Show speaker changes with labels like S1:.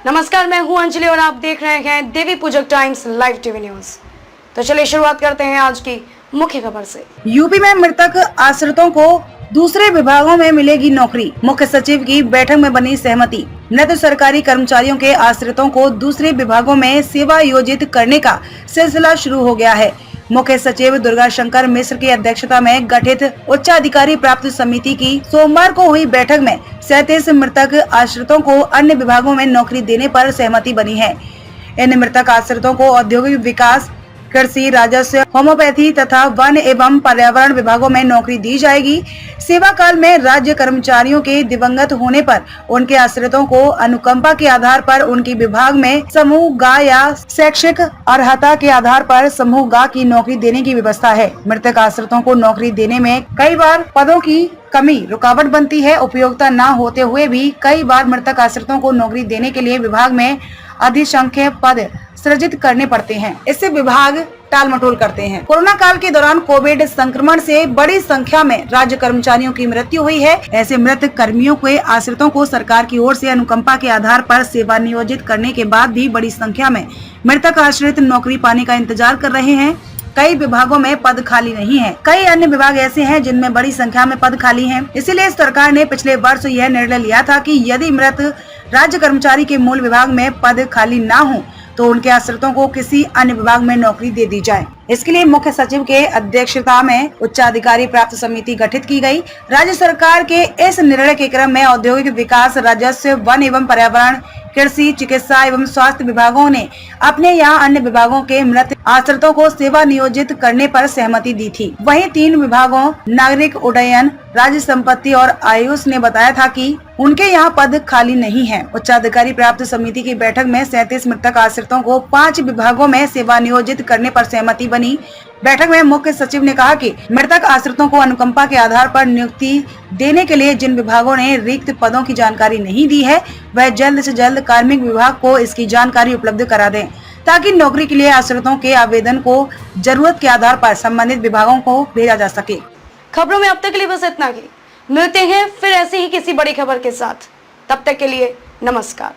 S1: नमस्कार, मैं हूं अंजलि और आप देख रहे हैं देवी पूजक टाइम्स लाइव टीवी न्यूज। तो चलिए शुरुआत करते हैं आज की मुख्य खबर से।
S2: यूपी में मृतक आश्रितों को दूसरे विभागों में मिलेगी नौकरी। मुख्य सचिव की बैठक में बनी सहमति। मृत सरकारी कर्मचारियों के आश्रितों को दूसरे विभागों में सेवा योजित करने का सिलसिला शुरू हो गया है। मुख्य सचिव दुर्गा शंकर मिश्र की अध्यक्षता में गठित उच्चाधिकारी प्राप्त समिति की सोमवार को हुई बैठक में 37 मृतक आश्रितों को अन्य विभागों में नौकरी देने पर सहमति बनी है। इन मृतक आश्रितों को औद्योगिक विकास, कृषि, राजस्व, होम्योपैथी तथा वन एवं पर्यावरण विभागों में नौकरी दी जाएगी। सेवा काल में राज्य कर्मचारियों के दिवंगत होने पर उनके आश्रितों को अनुकंपा के आधार पर उनकी विभाग में समूह ग या शैक्षिक अर्हता के आधार पर समूह ग की नौकरी देने की व्यवस्था है। मृतक आश्रितों को नौकरी देने में कई बार पदों की कमी रुकावट बनती है। उपयोगिता न होते हुए भी कई बार मृतक आश्रितों को नौकरी देने के लिए विभाग में अधिसंख्य पद सृजित करने पड़ते हैं। इससे विभाग टाल मटोल करते हैं। कोरोना काल के दौरान कोविड संक्रमण से बड़ी संख्या में राज्य कर्मचारियों की मृत्यु हुई है। ऐसे मृत कर्मियों के आश्रितों को सरकार की ओर से अनुकंपा के आधार पर सेवा नियोजित करने के बाद भी बड़ी संख्या में मृतक आश्रित नौकरी पाने का इंतजार कर रहे हैं। कई विभागों में पद खाली नहीं है। कई अन्य विभाग ऐसे हैं जिनमें बड़ी संख्या में पद खाली हैं। इसीलिए सरकार ने पिछले वर्ष यह निर्णय लिया था कि यदि मृत राज्य कर्मचारी के मूल विभाग में पद खाली न हो तो उनके आश्रितों को किसी अन्य विभाग में नौकरी दे दी जाए। इसके लिए मुख्य सचिव के अध्यक्षता में उच्चाधिकारी प्राप्त समिति गठित की गई। राज्य सरकार के इस निर्णय के क्रम में औद्योगिक विकास, राजस्व, वन एवं पर्यावरण, कृषि, चिकित्सा एवं स्वास्थ्य विभागों ने अपने यहाँ अन्य विभागों के मृत आश्रितों को सेवा नियोजित करने पर सहमति दी थी। वहीं 3 विभागों नागरिक उड्डयन, राज्य संपत्ति और आयुष ने बताया था कि उनके यहाँ पद खाली नहीं है। उच्चाधिकारी प्राप्त समिति की बैठक में 37 मृतक आश्रितों को 5 विभागों में सेवा नियोजित करने पर सहमति बनी। बैठक में मुख्य सचिव ने कहा कि मृतक आश्रितों को अनुकंपा के आधार पर नियुक्ति देने के लिए जिन विभागों ने रिक्त पदों की जानकारी नहीं दी है, वह जल्द से जल्द कार्मिक विभाग को इसकी जानकारी उपलब्ध करा दें, ताकि नौकरी के लिए आश्रितों के आवेदन को जरूरत के आधार पर संबंधित विभागों को भेजा जा सके।
S1: खबरों में अब तक के लिए बस इतना ही। मिलते हैं फिर ऐसी ही किसी बड़ी खबर के साथ। तब तक के लिए नमस्कार।